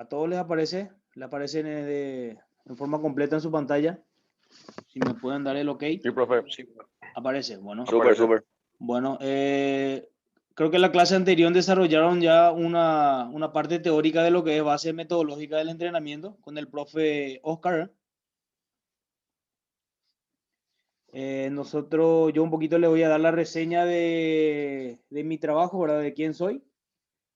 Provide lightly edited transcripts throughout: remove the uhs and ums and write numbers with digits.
A todos les aparece, le aparece en forma completa en su pantalla. Si me pueden dar el OK, Sí, profe. aparece. Bueno, Súper, súper. bueno, creo que en la clase anterior desarrollaron ya una parte teórica de lo que es base metodológica del entrenamiento con el profe Oscar. Yo un poquito le voy a dar la reseña de mi trabajo, ¿verdad? De quién soy,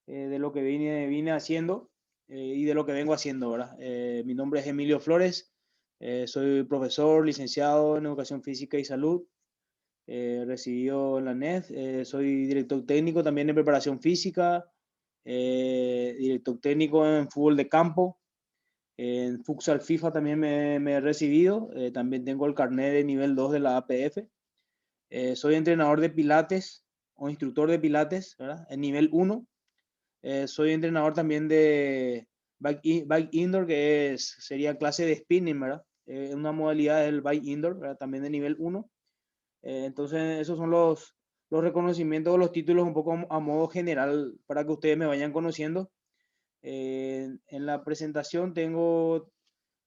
de lo que vine haciendo y de lo que vengo haciendo, ¿verdad? Mi nombre es Emilio Flores, soy profesor, licenciado en Educación Física y Salud, residido en la NED, soy director técnico también en preparación física, director técnico en fútbol de campo, en futsal FIFA también me he recibido, también tengo el carnet de nivel 2 de la APF. Soy entrenador de pilates o instructor de pilates, ¿verdad? En nivel 1. Soy entrenador también de bike indoor, sería clase de spinning, ¿verdad? Una modalidad del bike indoor, ¿verdad? También de nivel 1. Entonces, esos son los reconocimientos, los títulos un poco a modo general para que ustedes me vayan conociendo. En la presentación tengo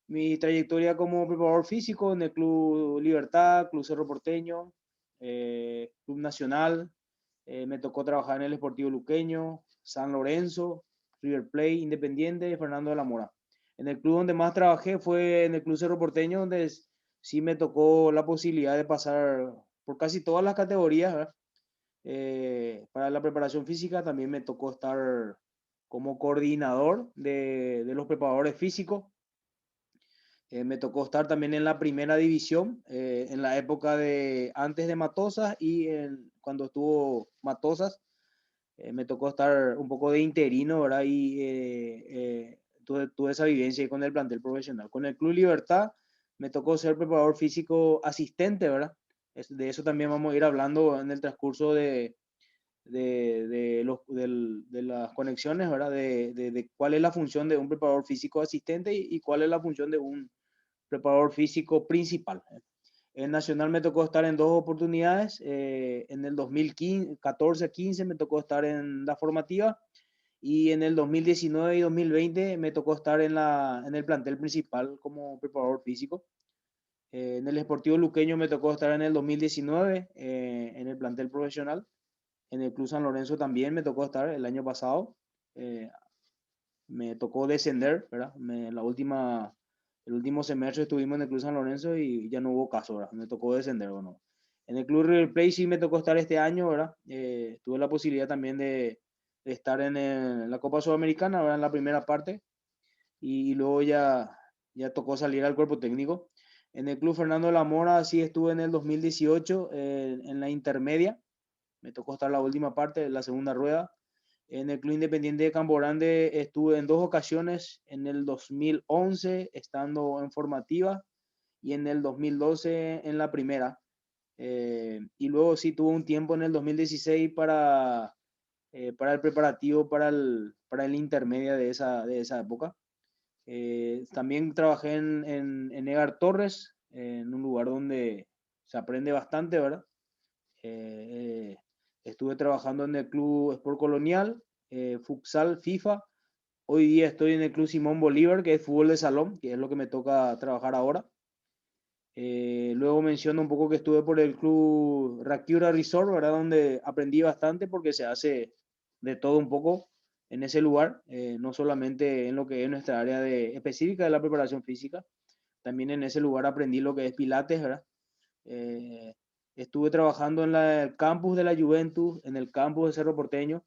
mi trayectoria como preparador físico en el Club Libertad, Club Cerro Porteño, Club Nacional. Me tocó trabajar en el Sportivo Luqueño, San Lorenzo, River Plate, Independiente y Fernando de la Mora. En el club donde más trabajé fue en el Club Cerro Porteño, donde sí me tocó la posibilidad de pasar por casi todas las categorías, ¿verdad? Para la preparación física también me tocó estar como coordinador de los preparadores físicos. Me tocó estar también en la primera división, en la época de antes de Matosas y cuando estuvo Matosas, me tocó estar un poco de interino, ¿verdad? Y tuve esa vivencia con el plantel profesional. Con el Club Libertad me tocó ser preparador físico asistente, ¿verdad? De eso también vamos a ir hablando en el transcurso de las conexiones, ¿verdad? De cuál es la función de un preparador físico asistente y cuál es la función de un preparador físico principal. En Nacional me tocó estar en dos oportunidades. En el 2014-15 me tocó estar en la formativa y en el 2019 y 2020 me tocó estar en el plantel principal como preparador físico. En el Sportivo Luqueño me tocó estar en el 2019 en el plantel profesional. En el Club San Lorenzo también me tocó estar el año pasado. Eh, Me tocó descender, ¿verdad? El último semestre estuvimos en el Club San Lorenzo y ya no hubo caso, ¿verdad? Me tocó descender, ¿o no? En el Club River Plate sí me tocó estar este año, ¿verdad? Tuve la posibilidad también de estar en la Copa Sudamericana, ¿verdad? En la primera parte y luego ya tocó salir al cuerpo técnico. En el Club Fernando de la Mora sí estuve en el 2018 en la intermedia, me tocó estar la última parte, la segunda rueda. En el Club Independiente de Campo Grande estuve en dos ocasiones, en el 2011 estando en formativa y en el 2012 en la primera. Y luego sí tuve un tiempo en el 2016 para el preparativo, para el intermedia de esa época. También trabajé en Egar Torres, en un lugar donde se aprende bastante, ¿verdad? Estuve trabajando en el Club Sport Colonial, futsal, FIFA. Hoy día estoy en el Club Simón Bolívar, que es fútbol de salón, que es lo que me toca trabajar ahora. Luego menciono un poco que estuve por el Club Rakiura Resort, ¿verdad? Donde aprendí bastante porque se hace de todo un poco en ese lugar, no solamente en lo que es nuestra área específica de la preparación física, también en ese lugar aprendí lo que es pilates, ¿verdad? Eh, Estuve trabajando en el campus de la Juventus, en el campus de Cerro Porteño,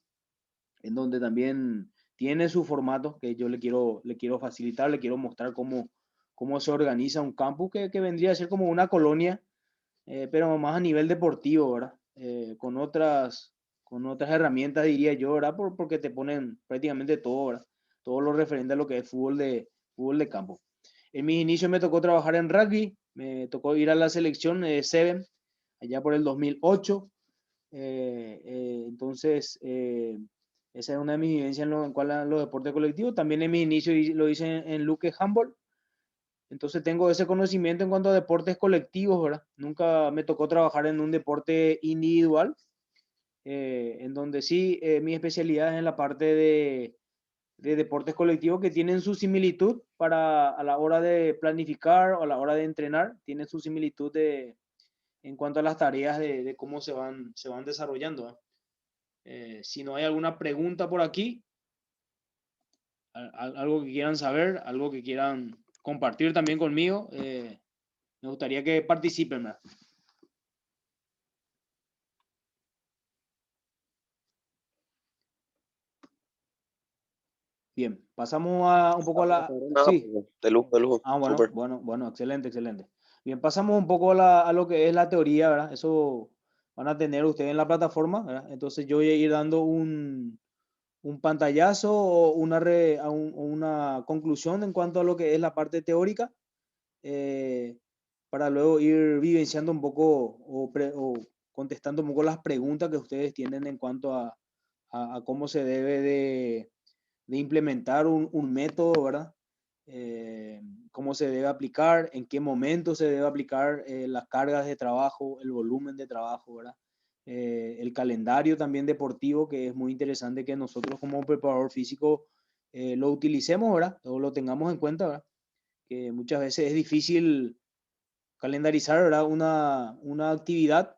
en donde también tiene su formato que yo le quiero facilitar, le quiero mostrar cómo se organiza un campus que vendría a ser como una colonia, pero más a nivel deportivo, ¿verdad? Con otras herramientas, diría yo, ¿verdad? Porque te ponen prácticamente todo, ¿verdad? Todo lo referente a lo que es fútbol de campo. En mis inicios me tocó trabajar en rugby, me tocó ir a la selección Seven, allá por el 2008. Entonces, esa es una de mis vivencias en cuanto a los deportes colectivos. También en mis inicios lo hice en Luque Handball. Entonces tengo ese conocimiento en cuanto a deportes colectivos, ¿verdad? Nunca me tocó trabajar en un deporte individual, en donde sí mi especialidad es en la parte de deportes colectivos que tienen su similitud para a la hora de planificar o a la hora de entrenar, tienen su similitud en cuanto a las tareas de cómo se van desarrollando. Si no hay alguna pregunta por aquí, algo que quieran saber, algo que quieran compartir también conmigo, me gustaría que participen. ¿Verdad? Bien, pasamos a un poco a la... Nada, Sí. de lujo, de lujo. Ah, bueno, Súper. bueno, bueno, excelente, excelente. Bien, pasamos un poco a lo que es la teoría, ¿verdad? Eso van a tener ustedes en la plataforma, ¿verdad? Entonces yo voy a ir dando un pantallazo o una conclusión en cuanto a lo que es la parte teórica, para luego ir vivenciando un poco o contestando un poco las preguntas que ustedes tienen en cuanto a cómo se debe de implementar un método, ¿verdad? Cómo se debe aplicar, en qué momento se debe aplicar, las cargas de trabajo, el volumen de trabajo, ¿verdad? El calendario también deportivo, que es muy interesante que nosotros como preparador físico lo utilicemos, ¿verdad? O lo tengamos en cuenta, ¿verdad? Que muchas veces es difícil calendarizar, ¿verdad? Una actividad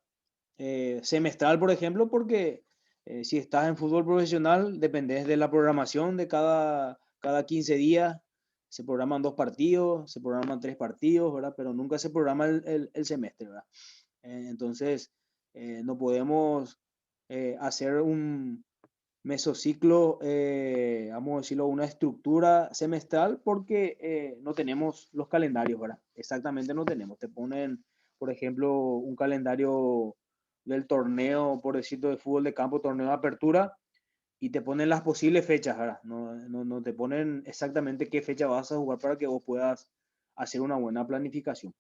semestral, por ejemplo, porque si estás en fútbol profesional, dependes de la programación de cada 15 días. Se programan 2 partidos, se programan 3 partidos, ¿verdad? Pero nunca se programa el semestre, ¿verdad? Entonces, no podemos hacer un mesociclo, vamos a decirlo, una estructura semestral porque no tenemos los calendarios, ¿verdad? Exactamente no tenemos. Te ponen, por ejemplo, un calendario del torneo, por decirlo, de fútbol de campo, torneo de apertura, y te ponen las posibles fechas, ¿verdad? No te ponen exactamente qué fecha vas a jugar para que vos puedas hacer una buena planificación.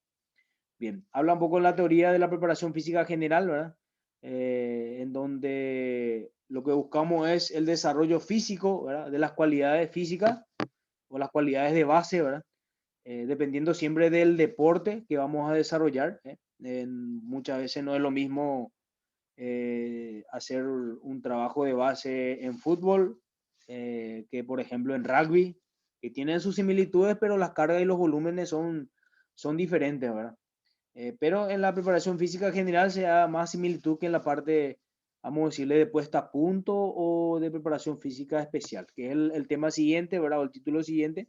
Bien, habla un poco de la teoría de la preparación física general, ¿verdad? En donde lo que buscamos es el desarrollo físico, ¿verdad? De las cualidades físicas o las cualidades de base, ¿verdad? Dependiendo siempre del deporte que vamos a desarrollar. Muchas veces no es lo mismo hacer un trabajo de base en fútbol que, por ejemplo, en rugby, que tienen sus similitudes, pero las cargas y los volúmenes son diferentes, ¿verdad? Pero en la preparación física general se da más similitud que en la parte, vamos a decirle, de puesta a punto o de preparación física especial, que es el tema siguiente, ¿verdad? O el título siguiente,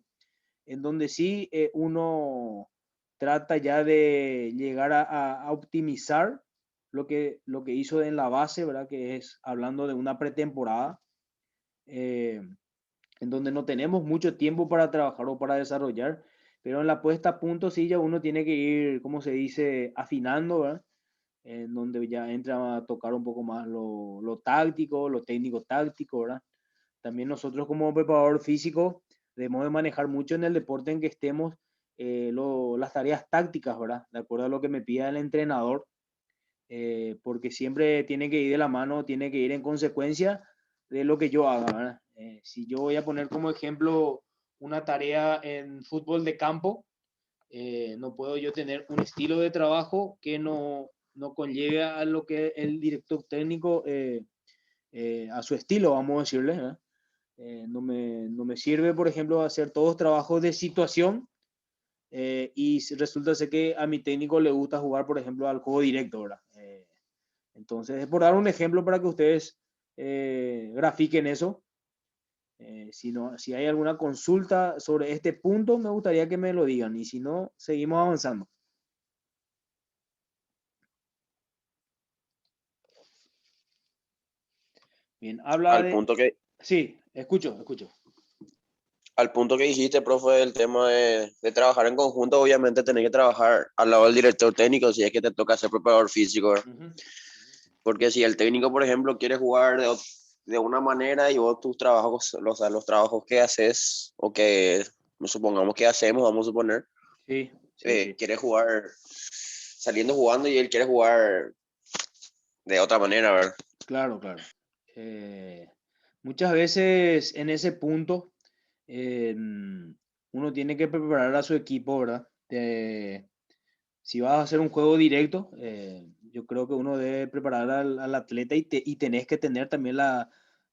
en donde sí uno trata ya de llegar a optimizar lo que hizo en la base, ¿verdad? Que es hablando de una pretemporada, eh, en donde no tenemos mucho tiempo para trabajar o para desarrollar, pero en la puesta a punto sí ya uno tiene que ir, como se dice, afinando, ¿verdad? En donde ya entra a tocar un poco más lo táctico, lo técnico táctico, ¿verdad? También nosotros como preparador físico debemos de manejar mucho en el deporte en que estemos las tareas tácticas, ¿verdad? De acuerdo a lo que me pida el entrenador, porque siempre tiene que ir de la mano, tiene que ir en consecuencia de lo que yo haga, ¿verdad? Si yo voy a poner como ejemplo una tarea en fútbol de campo, no puedo yo tener un estilo de trabajo que no conlleve a lo que el director técnico, a su estilo, vamos a decirle, ¿eh? No me sirve, por ejemplo, hacer todos trabajos de situación, y resulta ser que a mi técnico le gusta jugar, por ejemplo, al juego directo, ¿verdad? Entonces, es por dar un ejemplo para que ustedes grafiquen eso. Si hay alguna consulta sobre este punto, me gustaría que me lo digan. Y si no, seguimos avanzando. Bien, habla Al de... punto que, Sí, escucho, escucho. al punto que dijiste, profe, el tema de trabajar en conjunto, obviamente tenés que trabajar al lado del director técnico si es que te toca ser preparador físico, ¿verdad? Ujú. Porque si el técnico, por ejemplo, quiere jugar de una manera y vos tus trabajos, los trabajos que haces o que supongamos que hacemos, vamos a suponer, Sí, sí, sí. quiere jugar saliendo jugando y él quiere jugar de otra manera, ¿verdad? Claro, claro. Eh, Muchas veces en ese punto uno tiene que preparar a su equipo, ¿verdad? Si vas a hacer un juego directo, yo creo que uno debe preparar al atleta y tenés que tener también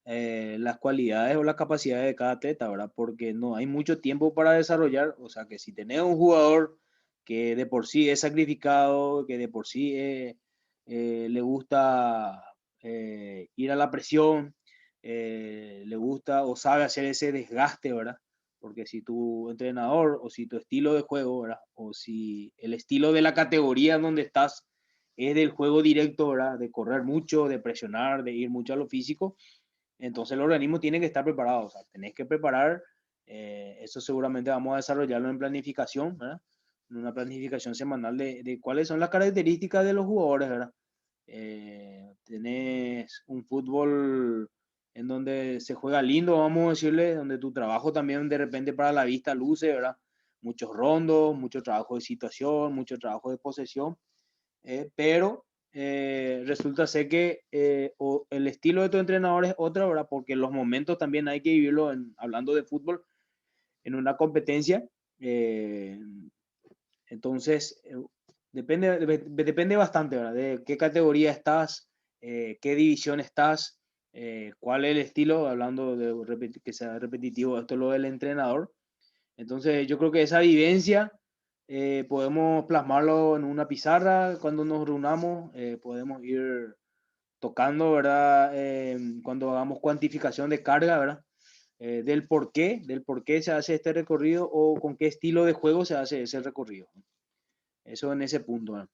las cualidades o las capacidades de cada atleta, ¿verdad? Porque no hay mucho tiempo para desarrollar, o sea que si tenés un jugador que de por sí es sacrificado, que de por sí le gusta ir a la presión, le gusta o sabe hacer ese desgaste, ¿verdad? Porque si tu entrenador o si tu estilo de juego, ¿verdad? O si el estilo de la categoría en donde estás es del juego directo, ¿verdad? De correr mucho, de presionar, de ir mucho a lo físico, entonces el organismo tiene que estar preparado, o sea, tenés que preparar, eso seguramente vamos a desarrollarlo en planificación, ¿verdad? En una planificación semanal de cuáles son las características de los jugadores, ¿verdad? Tenés un fútbol en donde se juega lindo, vamos a decirle, donde tu trabajo también de repente para la vista luce, ¿verdad? Muchos rondos, mucho trabajo de situación, mucho trabajo de posesión, pero resulta ser que o el estilo de tu entrenador es otro, ¿verdad? Porque los momentos también hay que vivirlo, hablando de fútbol, en una competencia. eh, entonces, depende bastante, ¿verdad? De qué categoría estás, qué división estás, cuál es el estilo, hablando de que sea repetitivo, esto es lo del entrenador. Entonces, yo creo que esa vivencia podemos plasmarlo en una pizarra cuando nos reunamos, podemos ir tocando, ¿verdad? Cuando hagamos cuantificación de carga, ¿verdad? Del por qué se hace este recorrido o con qué estilo de juego se hace ese recorrido. Eso en ese punto, ¿verdad?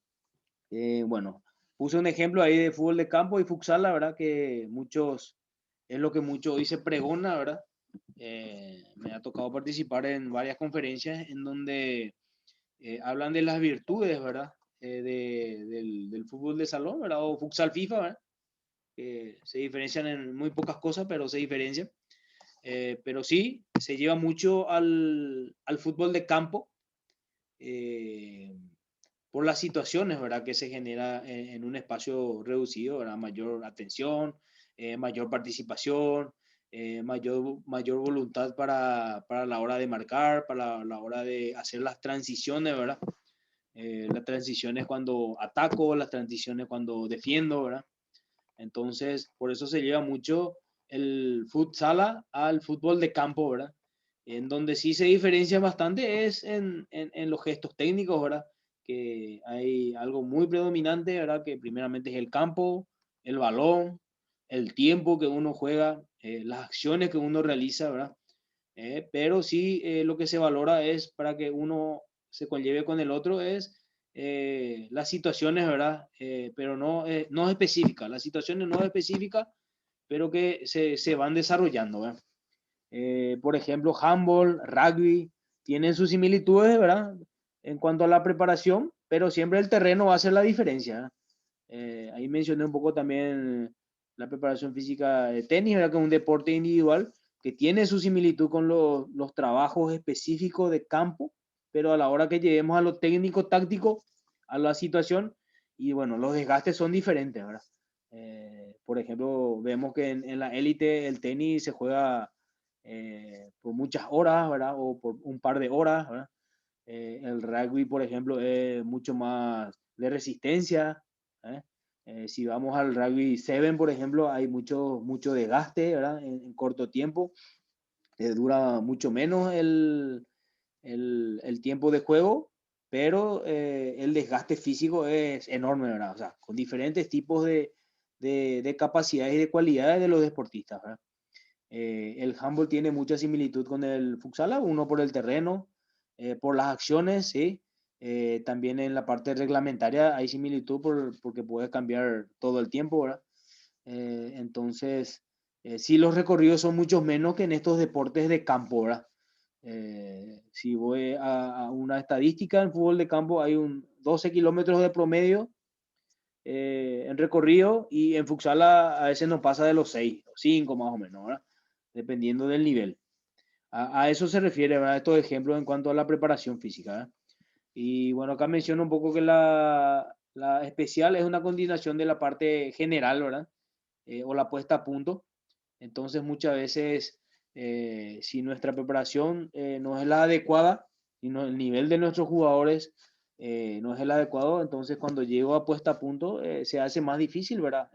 Bueno, puse un ejemplo ahí de fútbol de campo y futsal, la verdad que es lo que mucho hoy se pregona, ¿verdad? Me ha tocado participar en varias conferencias en donde hablan de las virtudes, ¿verdad? Del fútbol de salón, ¿verdad? O futsal FIFA, ¿verdad? Se diferencian en muy pocas cosas, pero se diferencian. Pero sí, se lleva mucho al fútbol de campo eh, por las situaciones, ¿verdad? Que se genera en un espacio reducido, ¿verdad? Mayor atención, mayor participación, mayor voluntad para la hora de marcar, para la hora de hacer las transiciones, ¿verdad? Las transiciones cuando ataco, las transiciones cuando defiendo, ¿verdad? Entonces, por eso se lleva mucho el futsal al fútbol de campo, ¿verdad? En donde sí se diferencia bastante es en los gestos técnicos, ¿verdad? Que hay algo muy predominante, ¿verdad? Que primeramente es el campo, el balón, el tiempo que uno juega, las acciones que uno realiza, ¿verdad? Pero sí lo que se valora es para que uno se conlleve con el otro es las situaciones, ¿verdad? Pero no específicas, las situaciones no específicas, pero que se van desarrollando, ¿verdad? Por ejemplo, handball, rugby, tienen sus similitudes, ¿verdad? En cuanto a la preparación, pero siempre el terreno va a hacer la diferencia, ¿verdad? Ahí mencioné un poco también la preparación física de tenis, ¿verdad? Que es un deporte individual que tiene su similitud con los trabajos específicos de campo, pero a la hora que lleguemos a lo técnico, táctico, a la situación, y bueno, los desgastes son diferentes, ¿verdad? Por ejemplo, vemos que en la élite el tenis se juega por muchas horas, ¿verdad? O por un par de horas, ¿verdad? El rugby, por ejemplo, es mucho más de resistencia. ¿Eh? Si vamos al rugby 7, por ejemplo, hay mucho desgaste, ¿verdad? En corto tiempo. Dura mucho menos el tiempo de juego, pero el desgaste físico es enorme, ¿verdad? O sea, con diferentes tipos de capacidades y de cualidades de los deportistas, ¿verdad? El handball tiene mucha similitud con el futsal, uno por el terreno, por las acciones, ¿sí? También en la parte reglamentaria hay similitud porque puede cambiar todo el tiempo, ¿verdad? Entonces, sí, los recorridos son mucho menos que en estos deportes de campo, ¿verdad? Si voy a una estadística en fútbol de campo, hay un 12 kilómetros de promedio en recorrido y en futsal a veces no pasa de los 6 o 5 más o menos, ¿verdad? Dependiendo del nivel. A eso se refiere, ¿verdad? Estos ejemplos en cuanto a la preparación física, ¿verdad? Y bueno, acá menciono un poco que la especial es una combinación de la parte general, ¿verdad? O la puesta a punto. Entonces, muchas veces, si nuestra preparación no es la adecuada, y no, el nivel de nuestros jugadores no es el adecuado, entonces cuando llego a puesta a punto se hace más difícil, ¿verdad?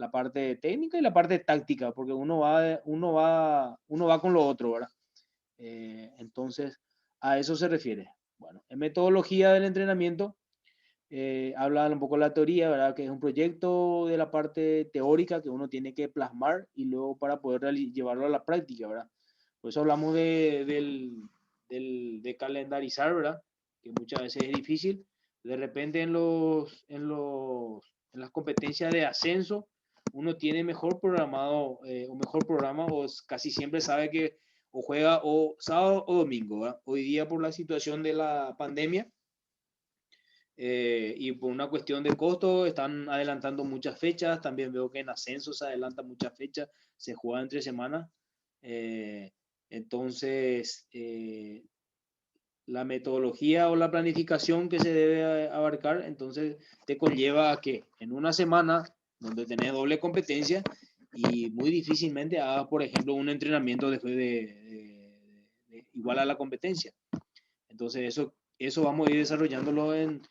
la parte técnica y la parte táctica, porque uno va con lo otro, ¿verdad? Entonces, a eso se refiere. Bueno, en metodología del entrenamiento, habla un poco de la teoría, ¿verdad? Que es un proyecto de la parte teórica que uno tiene que plasmar y luego para poder llevarlo a la práctica, ¿verdad? Por eso hablamos de calendarizar, ¿verdad? Que muchas veces es difícil. De repente en las competencias de ascenso, uno tiene mejor programado o mejor programa o casi siempre sabe que o juega o sábado o domingo, ¿verdad? Hoy día por la situación de la pandemia, y por una cuestión de costo están adelantando muchas fechas. También veo que en ascenso se adelantan muchas fechas, se juega entre semanas. Eh, entonces, la metodología o la planificación que se debe abarcar, entonces te conlleva a que en una semana donde tenés doble competencia y muy difícilmente hagas, por ejemplo, un entrenamiento después igual a la competencia. Entonces, eso vamos a ir desarrollándolo en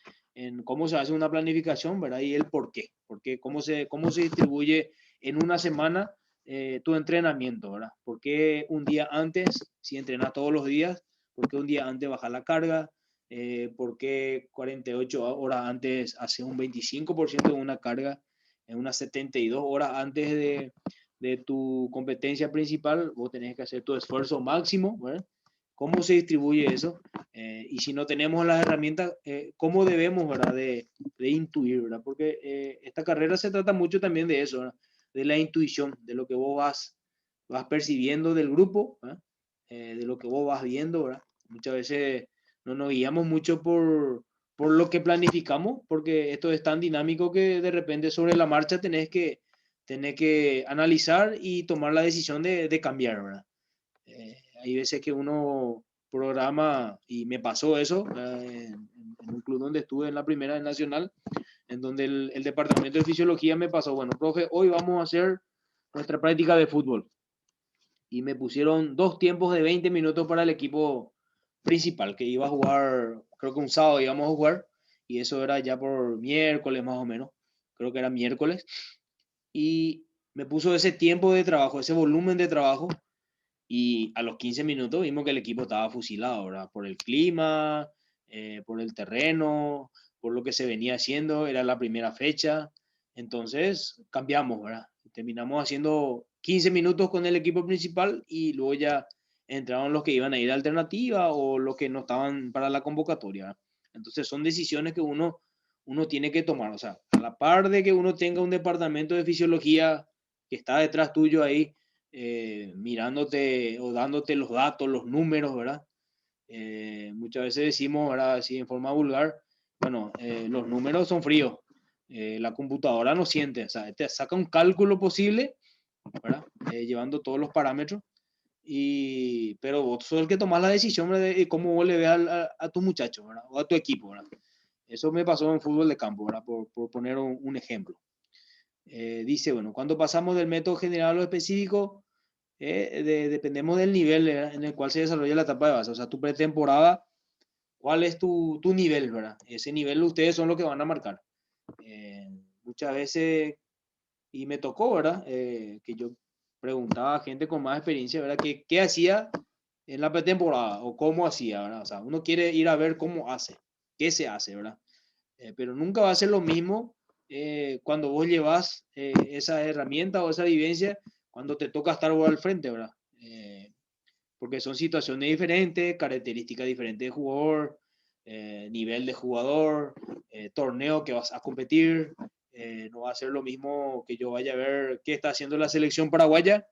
cómo se hace una planificación, ¿verdad? Y el por qué cómo se distribuye en una semana tu entrenamiento, ¿verdad? ¿Por qué un día antes, si entrenas todos los días, por qué un día antes bajas la carga? ¿Por qué 48 horas antes haces un 25% de una carga? En unas 72 horas antes de tu competencia principal, vos tenés que hacer tu esfuerzo máximo, ¿verdad? ¿Cómo se distribuye eso? Y si no tenemos las herramientas, ¿cómo debemos, ¿verdad? De intuir, ¿verdad? Porque esta carrera se trata mucho también de eso, ¿verdad? De la intuición, de lo que vos vas percibiendo del grupo, ¿verdad? De lo que vos vas viendo, ¿verdad? Muchas veces no nos guiamos mucho por lo que planificamos, porque esto es tan dinámico que de repente sobre la marcha tenés que analizar y tomar la decisión de cambiar, ¿verdad? Hay veces que uno programa, y me pasó eso en un club donde estuve en la primera nacional, en donde el departamento de fisiología me pasó, bueno, profe, hoy vamos a hacer nuestra práctica de fútbol. Y me pusieron 2 tiempos de 20 minutos para el equipo principal, que iba a jugar, creo que un sábado íbamos a jugar, y eso era ya por miércoles más o menos, creo que era miércoles, y me puso ese tiempo de trabajo, ese volumen de trabajo, y a los 15 minutos vimos que el equipo estaba fusilado, ¿verdad? Por el clima, por el terreno, por lo que se venía haciendo, era la primera fecha. Entonces cambiamos, ¿verdad? Terminamos haciendo 15 minutos con el equipo principal y luego ya entraron los que iban a ir a alternativa o los que no estaban para la convocatoria, ¿verdad? Entonces son decisiones que uno tiene que tomar. O sea, a la par de que uno tenga un departamento de fisiología que está detrás tuyo ahí, mirándote o dándote los datos, los números, ¿verdad? Muchas veces decimos, ¿verdad? Así en forma vulgar, bueno, los números son fríos, la computadora no siente, o sea, te saca un cálculo posible, ¿verdad? Llevando todos los parámetros, pero vos sos el que tomás la decisión, ¿verdad? De cómo vos le ves a tu muchacho, ¿verdad? O a tu equipo, ¿verdad? Eso me pasó en fútbol de campo, ¿verdad? Por poner un ejemplo. Dice, bueno, cuando pasamos del método general a lo específico, dependemos del nivel en el cual se desarrolla la etapa de base. O sea, tu pretemporada, ¿cuál es tu nivel, verdad? Ese nivel ustedes son los que van a marcar. Muchas veces, y me tocó, ¿verdad? Que yo preguntaba a gente con más experiencia, ¿verdad? ¿Qué hacía en la pretemporada o cómo hacía, ¿verdad? O sea, uno quiere ir a ver cómo hace, qué se hace, ¿verdad? Pero nunca va a ser lo mismo cuando vos llevas esa herramienta o esa vivencia cuando te toca estar vos al frente, ¿verdad? Porque son situaciones diferentes, características diferentes de jugador, nivel de jugador, torneo que vas a competir. No va a ser lo mismo que yo vaya a ver qué está haciendo la selección paraguaya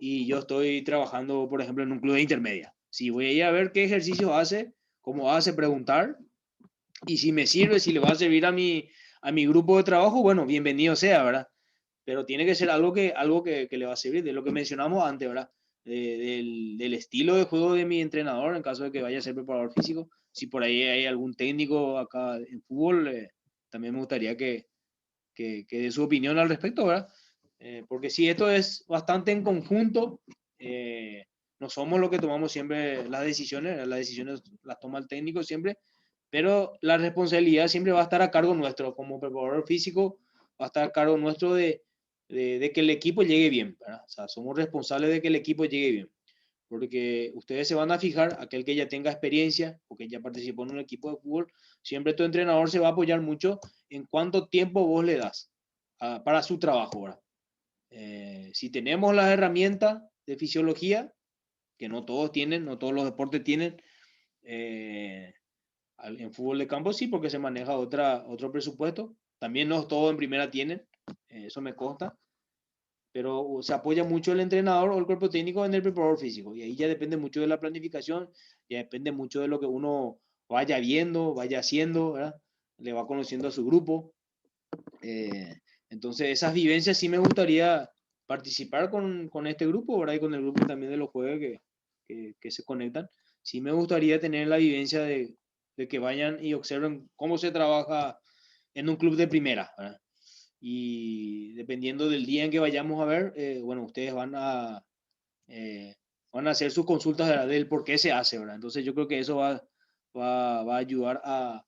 y yo estoy trabajando, por ejemplo, en un club de intermedia. Si voy a ir a ver qué ejercicio hace, cómo hace, preguntar, y si me sirve, si le va a servir a mi grupo de trabajo, bueno, bienvenido sea, ¿verdad? Pero tiene que ser algo que le va a servir, de lo que mencionamos antes, ¿verdad? Del estilo de juego de mi entrenador, en caso de que vaya a ser preparador físico. Si por ahí hay algún técnico acá en fútbol, también me gustaría que dé su opinión al respecto, ¿verdad? Porque si esto es bastante en conjunto, no somos los que tomamos siempre las decisiones las toma el técnico siempre, pero la responsabilidad siempre va a estar a cargo nuestro, como preparador físico, va a estar a cargo nuestro de que el equipo llegue bien, ¿verdad? O sea, somos responsables de que el equipo llegue bien. Porque ustedes se van a fijar, aquel que ya tenga experiencia o que ya participó en un equipo de fútbol, siempre tu entrenador se va a apoyar mucho en cuánto tiempo vos le das para su trabajo, ¿verdad? Si tenemos las herramientas de fisiología, que no todos tienen, no todos los deportes tienen, en fútbol de campo sí, porque se maneja otro presupuesto. También no todos en primera tienen, eso me consta, pero se apoya mucho el entrenador o el cuerpo técnico en el preparador físico. Y ahí ya depende mucho de la planificación, ya depende mucho de lo que uno vaya viendo, vaya haciendo, ¿verdad? Le va conociendo a su grupo. Entonces, esas vivencias sí me gustaría participar con este grupo, ¿verdad? Y con el grupo también de los jueves que se conectan. Sí me gustaría tener la vivencia de que vayan y observen cómo se trabaja en un club de primera, ¿verdad? Y dependiendo del día en que vayamos a ver, bueno, ustedes van a hacer sus consultas del por qué se hace, ¿verdad? Entonces yo creo que eso va a ayudar a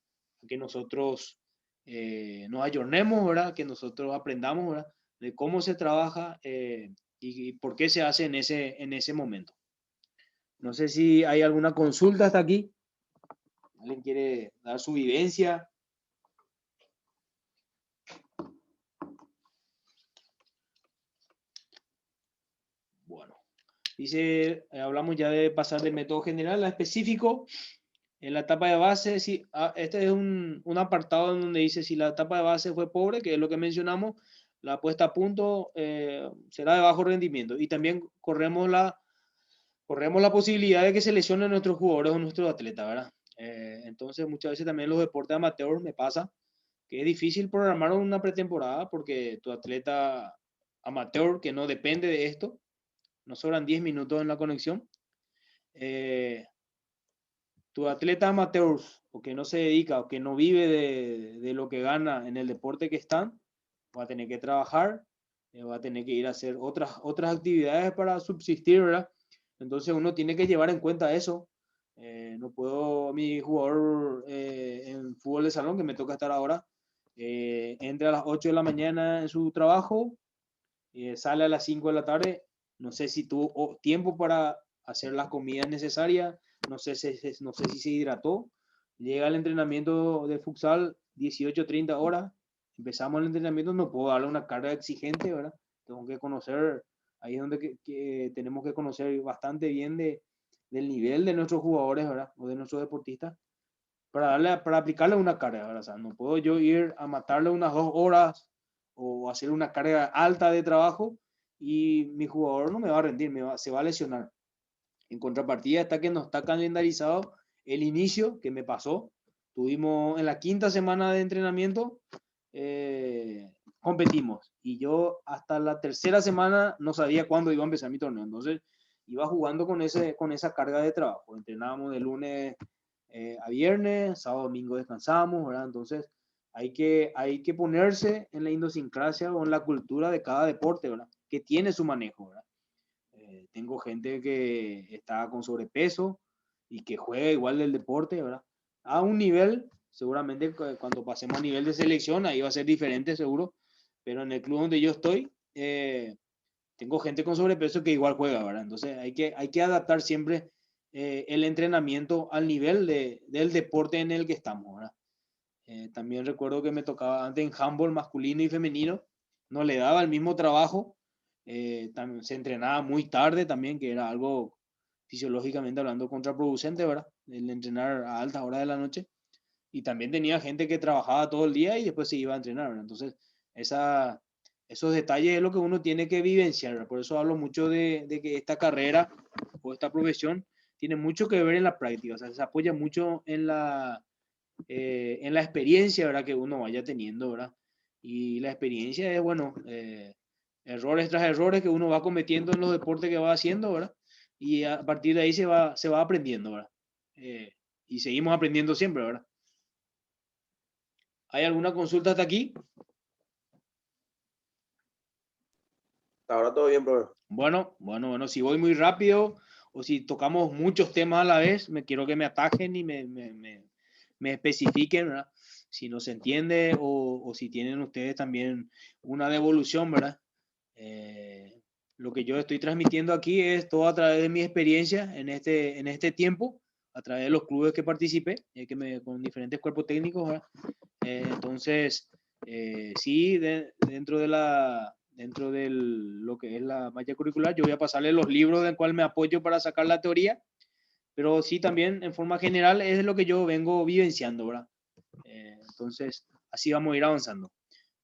que nosotros nos ayornemos, ¿verdad? Que nosotros aprendamos, ¿verdad? De cómo se trabaja y por qué se hace en ese momento. No sé si hay alguna consulta hasta aquí. ¿Alguien quiere dar su vivencia? Bueno, dice, hablamos ya de pasar del método general a específico. En la etapa de base, sí, este es un apartado en donde dice si la etapa de base fue pobre, que es lo que mencionamos, la puesta a punto será de bajo rendimiento. Y también corremos la posibilidad de que se lesionen nuestros jugadores o nuestros atletas, ¿verdad? Entonces, muchas veces también los deportes amateurs me pasa que es difícil programar una pretemporada porque tu atleta amateur, que no depende de esto, nos sobran 10 minutos en la conexión. Tu atleta amateur o que no se dedica o que no vive de lo que gana en el deporte que están, va a tener que trabajar, va a tener que ir a hacer otras actividades para subsistir, ¿verdad? Entonces uno tiene que llevar en cuenta eso. No puedo, mi jugador en fútbol de salón, que me toca estar ahora, entra a las 8 de la mañana en su trabajo, sale a las 5 de la tarde, no sé si tuvo tiempo para hacer las comidas necesarias, no sé si se hidrató, llega al entrenamiento de futsal 18-30 horas, empezamos el entrenamiento, no puedo darle una carga exigente, ¿verdad? Tengo que conocer, ahí es donde que tenemos que conocer bastante bien del nivel de nuestros jugadores, ¿verdad? O de nuestros deportistas, para aplicarle una carga, ¿verdad? O sea, no puedo yo ir a matarle unas 2 horas o hacer una carga alta de trabajo y mi jugador no me va a rendir, se va a lesionar. En contrapartida está que no está calendarizado el inicio que me pasó. Tuvimos en la quinta semana de entrenamiento, competimos y yo hasta la tercera semana no sabía cuándo iba a empezar mi torneo. Entonces iba jugando con esa carga de trabajo. Entrenábamos de lunes a viernes, sábado, domingo descansamos, ¿verdad? Entonces hay que ponerse en la idiosincrasia o en la cultura de cada deporte, ¿verdad? Que tiene su manejo, ¿verdad? Tengo gente que está con sobrepeso y que juega igual del deporte, ¿verdad? A un nivel, seguramente cuando pasemos a nivel de selección, ahí va a ser diferente seguro, pero en el club donde yo estoy, tengo gente con sobrepeso que igual juega, ¿verdad? Entonces hay que adaptar siempre el entrenamiento al nivel del deporte en el que estamos, ¿verdad? También recuerdo que me tocaba antes en handball masculino y femenino, no le daba el mismo trabajo, también se entrenaba muy tarde también, que era algo fisiológicamente hablando contraproducente, ¿verdad? El entrenar a altas horas de la noche. Y también tenía gente que trabajaba todo el día y después se iba a entrenar, ¿verdad? Entonces, esos detalles es lo que uno tiene que vivenciar, ¿verdad? Por eso hablo mucho de que esta carrera o esta profesión tiene mucho que ver en la práctica, o sea, se apoya mucho en la experiencia, ¿verdad? Que uno vaya teniendo, ¿verdad? Y la experiencia es, bueno, errores tras errores que uno va cometiendo en los deportes que va haciendo, ¿verdad? Y a partir de ahí se va aprendiendo, ¿verdad? Y seguimos aprendiendo siempre, ¿verdad? ¿Hay alguna consulta hasta aquí? Ahora todo bien, profe. Bueno, si voy muy rápido o si tocamos muchos temas a la vez, me quiero que me atajen y me especifiquen, ¿verdad? Si no se entiende o si tienen ustedes también una devolución, ¿verdad? Lo que yo estoy transmitiendo aquí es todo a través de mi experiencia en este tiempo, a través de los clubes que participé, con diferentes cuerpos técnicos, ¿verdad? Entonces, sí, dentro de lo que es la malla curricular, yo voy a pasarle los libros del cual me apoyo para sacar la teoría, pero sí también en forma general es lo que yo vengo vivenciando, ¿verdad? Entonces, así vamos a ir avanzando.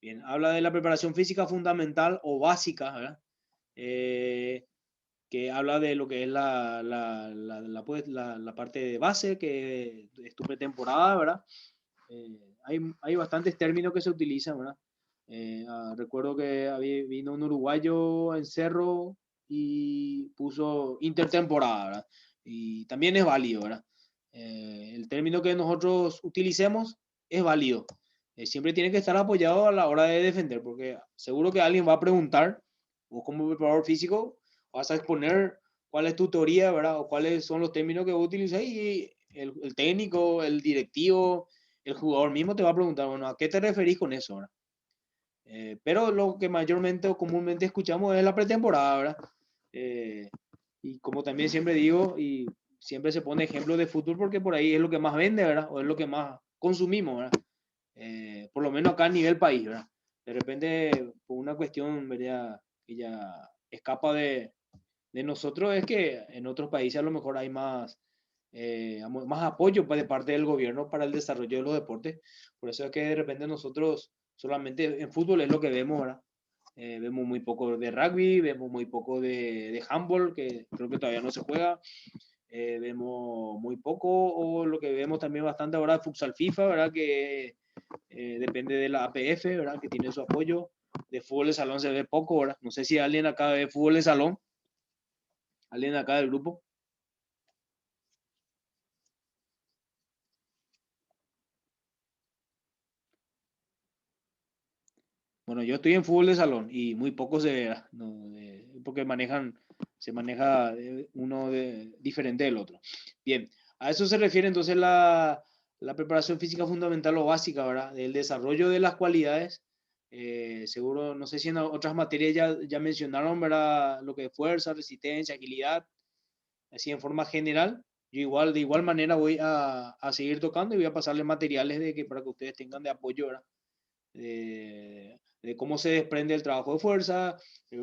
Bien, habla de la preparación física fundamental o básica, ¿verdad? Que habla de lo que es la parte de base, que es tu pretemporada, ¿verdad? Hay bastantes términos que se utilizan, ¿verdad? Recuerdo que vino un uruguayo en Cerro y puso intertemporada, ¿verdad? Y también es válido, ¿verdad? El término que nosotros utilicemos es válido. Siempre tiene que estar apoyado a la hora de defender, porque seguro que alguien va a preguntar, vos como preparador físico, vas a exponer cuál es tu teoría, ¿verdad? O cuáles son los términos que vos utilizas y el técnico, el directivo, el jugador mismo te va a preguntar, bueno, ¿a qué te referís con eso, ¿verdad? Pero lo que mayormente o comúnmente escuchamos es la pretemporada, ¿verdad? Y como también siempre digo, y siempre se pone ejemplo de fútbol porque por ahí es lo que más vende, ¿verdad? O es lo que más consumimos, ¿verdad? Por lo menos acá a nivel país, ¿verdad? De repente, por una cuestión, ¿verdad? Que ya escapa de nosotros, es que en otros países a lo mejor hay más apoyo de parte del gobierno para el desarrollo de los deportes. Por eso es que de repente nosotros solamente en fútbol es lo que vemos, ¿verdad? Vemos muy poco de rugby, vemos muy poco de handball, que creo que todavía no se juega. Vemos muy poco, o lo que vemos también bastante ahora, futsal FIFA, ¿verdad? Que depende de la APF, ¿verdad? Que tiene su apoyo. De fútbol de salón se ve poco, ¿verdad? No sé si alguien acá ve fútbol de salón, alguien acá del grupo. Bueno, yo estoy en fútbol de salón y muy poco se ve, ¿no? Porque se maneja uno diferente del otro. Bien, a eso se refiere entonces la preparación física fundamental o básica, ¿verdad? Del desarrollo de las cualidades. Seguro, no sé si en otras materias ya mencionaron, ¿verdad? Lo que es fuerza, resistencia, agilidad, así en forma general. Yo de igual manera voy a seguir tocando y voy a pasarles materiales para que ustedes tengan de apoyo, ¿verdad? De cómo se desprende el trabajo de fuerza,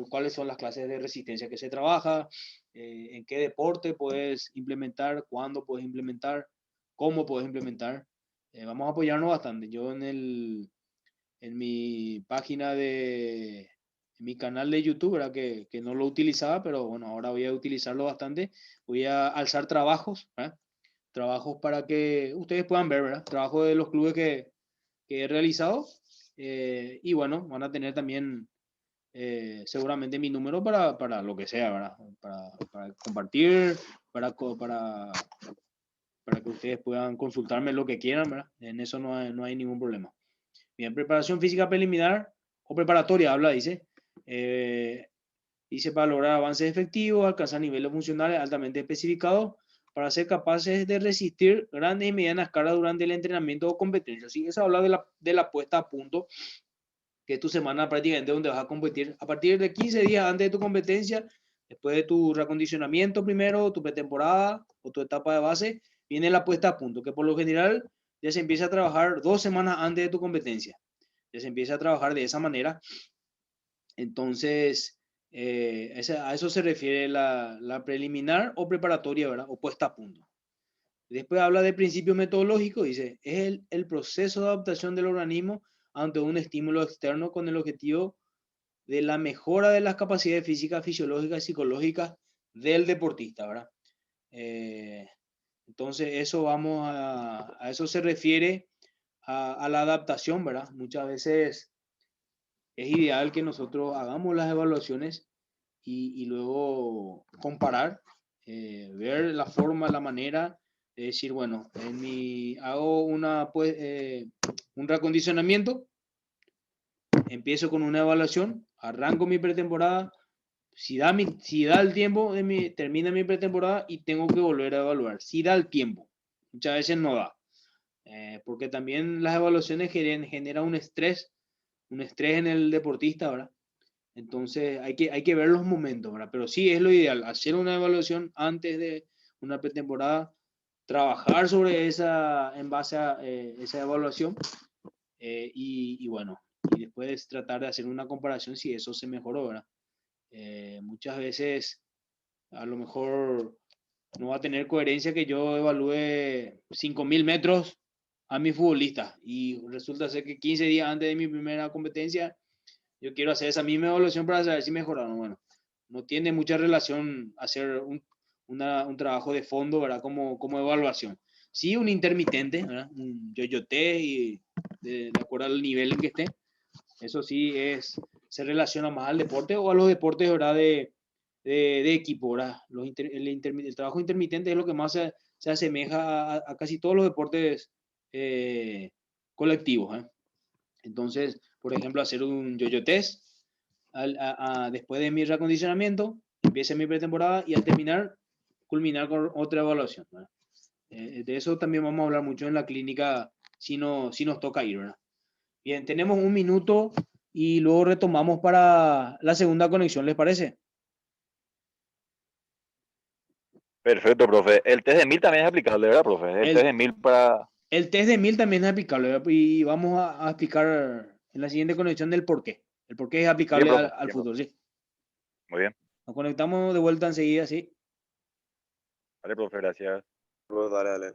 cuáles son las clases de resistencia que se trabaja, en qué deporte puedes implementar, cuándo puedes implementar, cómo puedes implementar. Vamos a apoyarnos bastante. Yo en mi página en mi canal de YouTube, ¿verdad? Que no lo utilizaba, pero bueno, ahora voy a utilizarlo bastante. Voy a alzar trabajos, ¿verdad? Trabajos para que ustedes puedan ver, ¿verdad? Trabajo de los clubes que he realizado. Y bueno, van a tener también seguramente mi número para lo que sea, ¿verdad? Para compartir, para que ustedes puedan consultarme lo que quieran, ¿verdad? En eso no hay ningún problema. Bien, preparación física preliminar o preparatoria, dice. Eh, Dice para lograr avances efectivos, alcanzar niveles funcionales altamente especificados para ser capaces de resistir grandes y medianas cargas durante el entrenamiento o competencia. Así que eso habla de la puesta a punto, que es tu semana prácticamente donde vas a competir. A partir de 15 días antes de tu competencia, después de tu reacondicionamiento primero, tu pretemporada o tu etapa de base, viene la puesta a punto, que por lo general ya se empieza a trabajar 2 semanas antes de tu competencia. Ya se empieza a trabajar de esa manera. Entonces, a eso se refiere la preliminar o preparatoria, ¿verdad? O puesta a punto. Después habla de principio metodológico, dice, es el proceso de adaptación del organismo ante un estímulo externo con el objetivo de la mejora de las capacidades físicas, fisiológicas y psicológicas del deportista, ¿verdad? Eh, entonces, a eso se refiere a la adaptación, ¿verdad? Muchas veces es ideal que nosotros hagamos las evaluaciones y luego comparar, ver la forma, la manera de decir, bueno, hago un reacondicionamiento, empiezo con una evaluación, arranco mi pretemporada, si da el tiempo, termina mi pretemporada y tengo que volver a evaluar. Si da el tiempo, muchas veces no da, porque también las evaluaciones generan un estrés en el deportista, ¿verdad? Entonces hay que ver los momentos, ¿verdad? Pero sí es lo ideal, hacer una evaluación antes de una pretemporada, trabajar sobre esa, en base a esa evaluación y bueno, y después tratar de hacer una comparación si eso se mejoró, ¿verdad? Muchas veces a lo mejor no va a tener coherencia que yo evalúe 5.000 metros a mi futbolista y resulta ser que 15 días antes de mi primera competencia yo quiero hacer esa misma evaluación para saber si mejoraron. Bueno, no tiene mucha relación hacer un trabajo de fondo, ¿verdad? Como evaluación. Sí, un intermitente, ¿verdad? Un yo-yo test y de acuerdo al nivel en que esté. Eso sí se relaciona más al deporte o a los deportes, ¿verdad? De equipo, ¿verdad? El trabajo intermitente es lo que más se asemeja a casi todos los deportes colectivos, ¿eh? Entonces, por ejemplo, hacer un yo-yo test después de mi reacondicionamiento, empieza mi pretemporada y al terminar, culminar con otra evaluación, ¿verdad? De eso también vamos a hablar mucho en la clínica si, no, si nos toca ir, ¿verdad? Bien, tenemos un minuto y luego retomamos para la segunda conexión, ¿les parece? Perfecto, profe. El test de 1000 también es aplicable, ¿verdad, profe? El test de El, 1000 para... el test de 1000 también es aplicable, ¿verdad? Y vamos a explicar en la siguiente conexión del por qué. El por qué es Bien, aplicable profe. al Bien, profe. fútbol, ¿sí? Muy bien. Nos conectamos de vuelta enseguida, ¿sí? Vale, profe, gracias. Dale, dale.